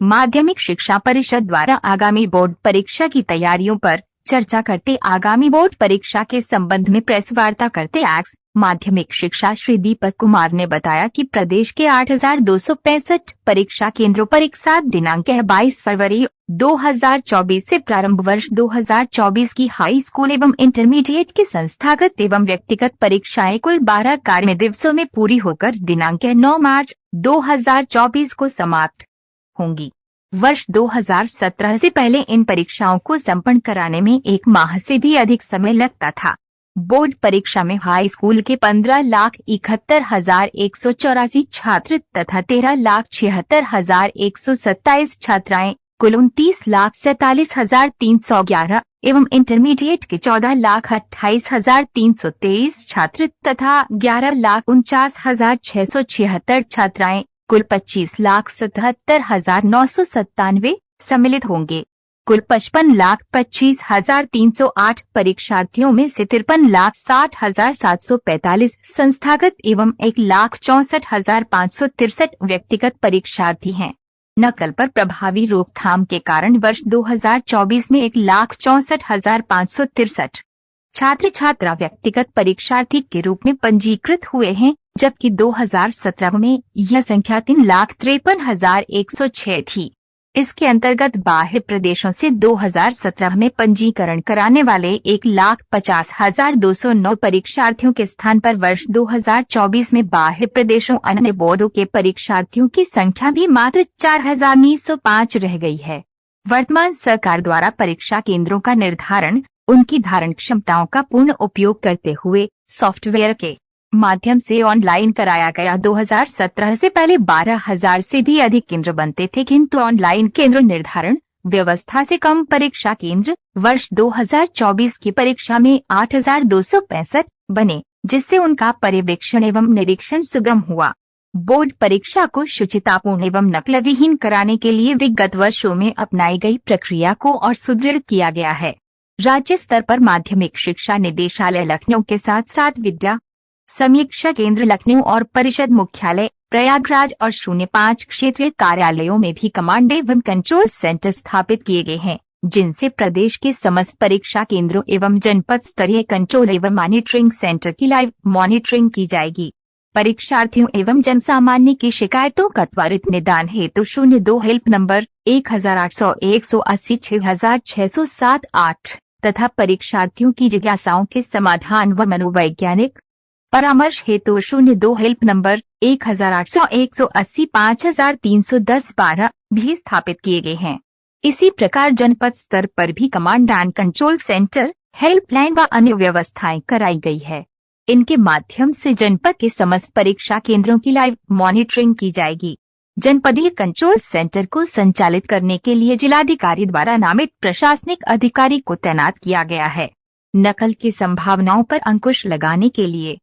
माध्यमिक शिक्षा परिषद द्वारा आगामी बोर्ड परीक्षा की तैयारियों पर चर्चा करते आगामी बोर्ड परीक्षा के संबंध में प्रेस वार्ता करते एक्स माध्यमिक शिक्षा श्री दीपक कुमार ने बताया कि प्रदेश के 8,265 परीक्षा केंद्रों पर एक साथ दिनांक 22 फरवरी 2024 से प्रारंभ वर्ष 2024 की हाई स्कूल एवं इंटरमीडिएट की संस्थागत एवं व्यक्तिगत परीक्षाएं कुल 12 कार्य दिवसों में पूरी होकर दिनांक 9 मार्च 2024 को समाप्त होंगी। वर्ष 2017 से पहले इन परीक्षाओं को संपन्न कराने में 1 माह से भी अधिक समय लगता था। बोर्ड परीक्षा में हाई स्कूल के 15,71,184 छात्र तथा 13,76,127 छात्राएं कुल 29,47,311 एवं इंटरमीडिएट के 14,28,323 छात्र तथा 11,49,676 छात्राएं कुल 25,77,997 सम्मिलित होंगे। कुल 55,25,308 परीक्षार्थियों में से 53,60,745 संस्थागत एवं 1,64,563 व्यक्तिगत परीक्षार्थी हैं। नकल पर प्रभावी रोकथाम के कारण वर्ष 2024 में 1,64,563 छात्र छात्रा व्यक्तिगत परीक्षार्थी के रूप में पंजीकृत हुए हैं, जबकि 2017 में यह संख्या 3,53,106 थी। इसके अंतर्गत बाह्य प्रदेशों से 2017 में पंजीकरण कराने वाले 1,50,209 परीक्षार्थियों के स्थान पर वर्ष 2024 में बाह्य प्रदेशों अन्य बोर्डों के परीक्षार्थियों की संख्या भी मात्र 4,905 रह गई है। वर्तमान सरकार द्वारा परीक्षा केंद्रों का निर्धारण उनकी धारण क्षमताओं का पूर्ण उपयोग करते हुए सॉफ्टवेयर के माध्यम से ऑनलाइन कराया गया। 2017 से पहले 12,000 से भी अधिक केंद्र बनते थे, किंतु ऑनलाइन केंद्र निर्धारण व्यवस्था से कम परीक्षा केंद्र वर्ष 2024 की परीक्षा में 8,265 बने, जिससे उनका पर्यवेक्षण एवं निरीक्षण सुगम हुआ। बोर्ड परीक्षा को शुचितापूर्ण एवं नकल विहीन कराने के लिए विगत वर्षों में अपनाई गई प्रक्रिया को और सुदृढ़ किया गया है। राज्य स्तर पर माध्यमिक शिक्षा निदेशालय लखनऊ के साथ साथ विद्या समीक्षा केंद्र लखनऊ और परिषद मुख्यालय प्रयागराज और 05 क्षेत्रीय कार्यालयों में भी कमांड एवं कंट्रोल सेंटर स्थापित किए गए हैं, जिनसे प्रदेश के समस्त परीक्षा केंद्रों एवं जनपद स्तरीय कंट्रोल एवं मॉनिटरिंग सेंटर की लाइव मॉनिटरिंग की जाएगी। परीक्षार्थियों एवं जनसामान्य की शिकायतों का त्वरित निदान हेतु 02 हेल्प नंबर 1800-180-6,607 तथा परीक्षार्थियों की जिज्ञासाओं के समाधान व मनोवैज्ञानिक परामर्श हेतु 02 हेल्प नंबर 1800-180-5,310 भी स्थापित किए गए हैं। इसी प्रकार जनपद स्तर पर भी command and control centre, helpline व अन्य व्यवस्थाएं कराई गई है। इनके माध्यम से जनपद के समस्त परीक्षा केंद्रों की लाइव मॉनिटरिंग की जाएगी। जनपदीय कंट्रोल सेंटर को संचालित करने के लिए जिलाधिकारी द्वारा नामित प्रशासनिक अधिकारी को तैनात किया गया है। नकल की संभावनाओं पर अंकुश लगाने के लिए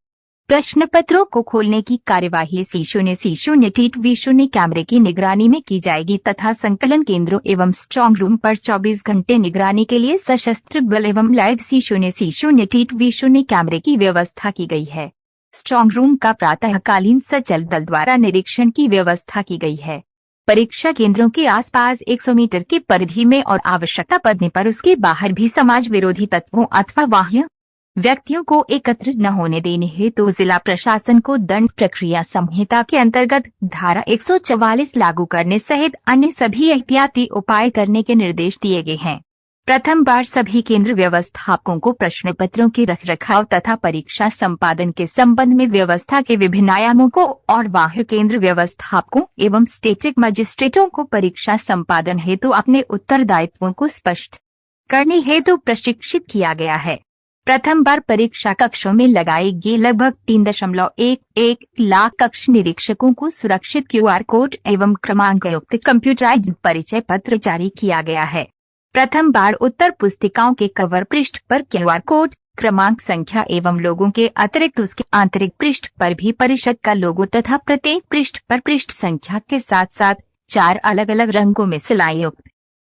प्रश्न पत्रों को खोलने की कार्यवाही C0 कैमरे की निगरानी में की जाएगी तथा संकलन केंद्रों एवं स्ट्रांग रूम पर 24 घंटे निगरानी के लिए सशस्त्र बल एवं लाइव C0 कैमरे की व्यवस्था की गई है। स्ट्रांग रूम का प्रातःकालीन सचल दल द्वारा निरीक्षण की व्यवस्था की गई है। परीक्षा केंद्रों के आसपास 100 मीटर की परिधि में और आवश्यकता पड़ने पर उसके बाहर भी समाज विरोधी तत्वों अथवा बाह्य व्यक्तियों को एकत्र न होने देने हेतु जिला प्रशासन को दंड प्रक्रिया संहिता के अंतर्गत धारा 144 लागू करने सहित अन्य सभी एहतियाती उपाय करने के निर्देश दिए गए हैं। प्रथम बार सभी केंद्र व्यवस्थापकों को प्रश्न पत्रों के रखरखाव तथा परीक्षा संपादन के संबंध में व्यवस्था के विभिन्न आयामों को और बाह्य केंद्र व्यवस्थापकों एवं स्टेटिक मजिस्ट्रेटों को परीक्षा संपादन हेतु अपने उत्तरदायित्वों को स्पष्ट करने हेतु प्रशिक्षित किया गया है। प्रथम बार परीक्षा कक्षों में लगाए गए लगभग 3.11 लाख कक्ष निरीक्षकों को सुरक्षित QR कोड एवं क्रमांक युक्त कंप्यूटराइज्ड परिचय पत्र जारी किया गया है। प्रथम बार उत्तर पुस्तिकाओं के कवर पृष्ठ पर QR कोड, क्रमांक संख्या एवं लोगों के अतिरिक्त उसके आंतरिक पृष्ठ पर भी परिषद का लोगो तथा प्रत्येक पृष्ठ पर पृष्ठ संख्या के साथ साथ 4 अलग अलग रंगों में सिलाई युक्त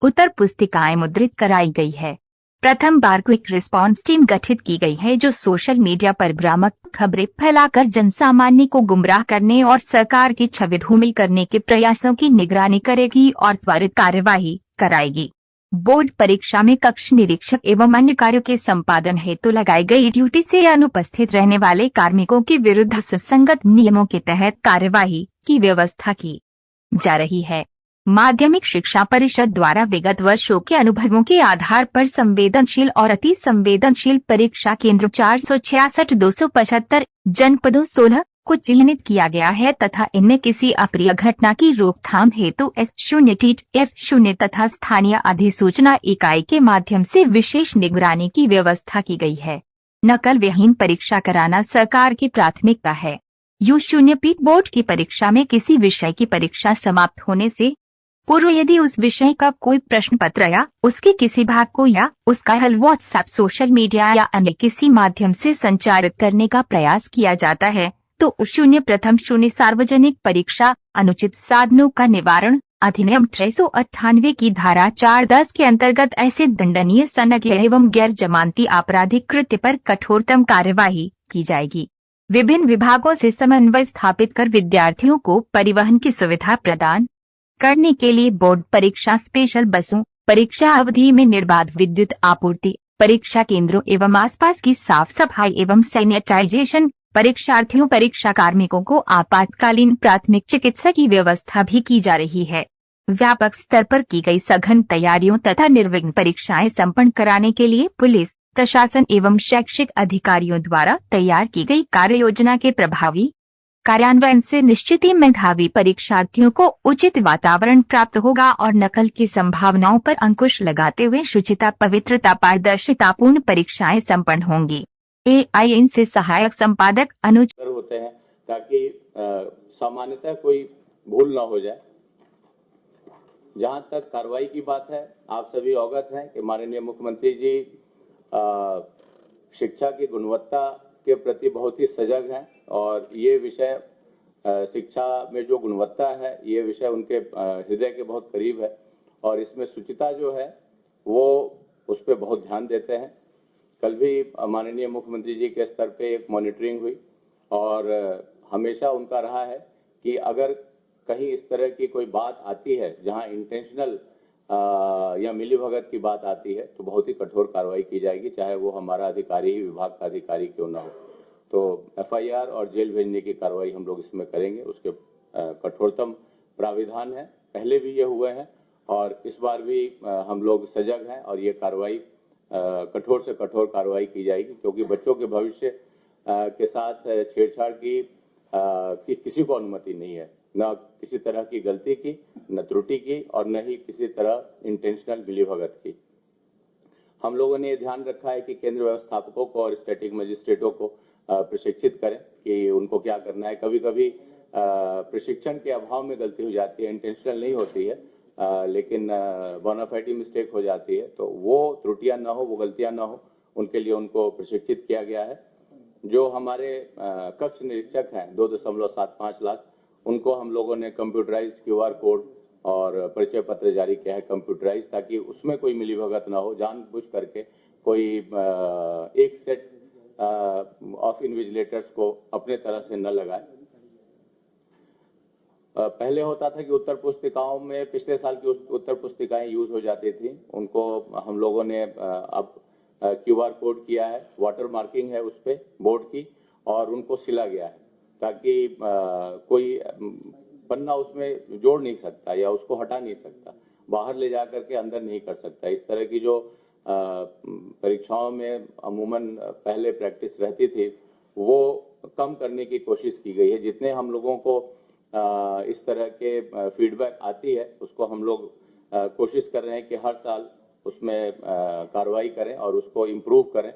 उत्तर पुस्तिकाएं मुद्रित कराई गई है। प्रथम बार क्विक रिस्पांस टीम गठित की गई है जो सोशल मीडिया पर भ्रामक खबरें फैलाकर जनसामान्य को गुमराह करने और सरकार की छवि धूमिल करने के प्रयासों की निगरानी करेगी और त्वरित कार्यवाही कराएगी। बोर्ड परीक्षा में कक्ष निरीक्षक एवं अन्य कार्यों के संपादन हेतु लगाई गई ड्यूटी से अनुपस्थित रहने वाले कार्मिकों के विरुद्ध सुसंगत नियमों के तहत कार्यवाही की व्यवस्था की जा रही है। माध्यमिक शिक्षा परिषद द्वारा विगत वर्षों के अनुभवों के आधार पर संवेदनशील और अति संवेदनशील परीक्षा केंद्र 466,275 जनपदों 16 को चिन्हित किया गया है तथा इनमें किसी अप्रिय घटना की रोकथाम हेतु S0 टीट F0 तथा स्थानीय अधिसूचना इकाई के माध्यम से विशेष निगरानी की व्यवस्था की गई है। नकल विहीन परीक्षा कराना सरकार की प्राथमिकता है। U0 पीठ बोर्ड की परीक्षा में किसी विषय की परीक्षा समाप्त होने से पूर्व यदि उस विषय का कोई प्रश्न पत्र या उसके किसी भाग को या उसका हल व्हाट्सएप, सोशल मीडिया या अन्य किसी माध्यम से संचारित करने का प्रयास किया जाता है तो U0 प्रथम 0 सार्वजनिक परीक्षा अनुचित साधनों का निवारण अधिनियम 698 की धारा 410 के अंतर्गत ऐसे दंडनीय संज्ञेय एवं गैर जमानती आपराधिक कृत्य पर कठोरतम कार्यवाही की जाएगी। विभिन्न विभागों से समन्वय स्थापित कर विद्यार्थियों को परिवहन की सुविधा प्रदान करने के लिए बोर्ड परीक्षा स्पेशल बसों, परीक्षा अवधि में निर्बाध विद्युत आपूर्ति, परीक्षा केंद्रों एवं आसपास की साफ सफाई एवं सैनिटाइजेशन, परीक्षार्थियों परीक्षा कार्मिकों को आपातकालीन प्राथमिक चिकित्सा की व्यवस्था भी की जा रही है। व्यापक स्तर पर की गई सघन तैयारियों तथा निर्विघ्न परीक्षाएं संपन्न कराने के लिए पुलिस प्रशासन एवं शैक्षिक अधिकारियों द्वारा तैयार की गई कार्य योजना के प्रभावी कार्यान्वयन से निश्चित ही मेधावी परीक्षार्थियों को उचित वातावरण प्राप्त होगा और नकल की संभावनाओं पर अंकुश लगाते हुए शुचिता, पवित्रता, पारदर्शितापूर्ण परीक्षाएं संपन्न होंगी। AIN से सहायक संपादक अनुज होते हैं ताकि सामान्यतः कोई भूल ना हो जाए। जहां तक कार्रवाई की बात है, आप सभी अवगत हैं कि माननीय मुख्यमंत्री जी शिक्षा की गुणवत्ता के प्रति बहुत ही सजग हैं और ये विषय शिक्षा में जो गुणवत्ता है ये विषय उनके हृदय के बहुत करीब है और इसमें शुचिता जो है वो उस पर बहुत ध्यान देते हैं। कल भी माननीय मुख्यमंत्री जी के स्तर पे एक मॉनिटरिंग हुई और हमेशा उनका रहा है कि अगर कहीं इस तरह की कोई बात आती है जहां इंटेंशनल या मिलीभगत की बात आती है तो बहुत ही कठोर कार्रवाई की जाएगी, चाहे वो हमारा अधिकारी ही विभाग का अधिकारी क्यों ना हो। तो FIR और जेल भेजने की कार्रवाई हम लोग इसमें करेंगे, उसके कठोरतम प्राविधान है। पहले भी ये हुए हैं और इस बार भी हम लोग सजग हैं और ये कार्रवाई कठोर से कठोर कार्रवाई की जाएगी क्योंकि बच्चों के भविष्य के साथ छेड़छाड़ की किसी को अनुमति नहीं है, न किसी तरह की गलती की, न त्रुटि की और न ही किसी तरह इंटेंशनल मिलीभगत की। हम लोगों ने ध्यान रखा है कि केंद्र व्यवस्थापकों को और स्टैटिक मजिस्ट्रेटों को प्रशिक्षित करें कि उनको क्या करना है। कभी कभी प्रशिक्षण के अभाव में गलती हो जाती है, इंटेंशनल नहीं होती है लेकिन बोनाफाइड मिस्टेक हो जाती है, तो वो त्रुटियां ना हो, वो गलतियां ना हो, उनके लिए उनको प्रशिक्षित किया गया है। जो हमारे कक्ष निरीक्षक हैं 2.75 लाख, उनको हम लोगों ने कंप्यूटराइज्ड QR कोड और परिचय पत्र जारी किया है कंप्यूटराइज, ताकि उसमें कोई मिलीभगत ना हो। जानबूझ करके कोई एक सेट ऑफ इन्विजिलेटर्स को अपने तरह से न लगाए। पहले होता था कि उत्तर पुस्तिकाओं में पिछले साल की उत्तर पुस्तिकाएं यूज हो जाती थी, उनको हम लोगों ने अब QR कोड किया है, वाटर मार्किंग है उस पे बोर्ड की और उनको सिला गया है ताकि कोई पन्ना उसमें जोड़ नहीं सकता या उसको हटा नहीं सकता, बाहर ले जा करके अंदर नहीं कर सकता। इस तरह की जो परीक्षाओं में अमूमन पहले प्रैक्टिस रहती थी वो कम करने की कोशिश की गई है। जितने हम लोगों को इस तरह के फीडबैक आती है उसको हम लोग कोशिश कर रहे हैं कि हर साल उसमें कार्रवाई करें और उसको इम्प्रूव करें।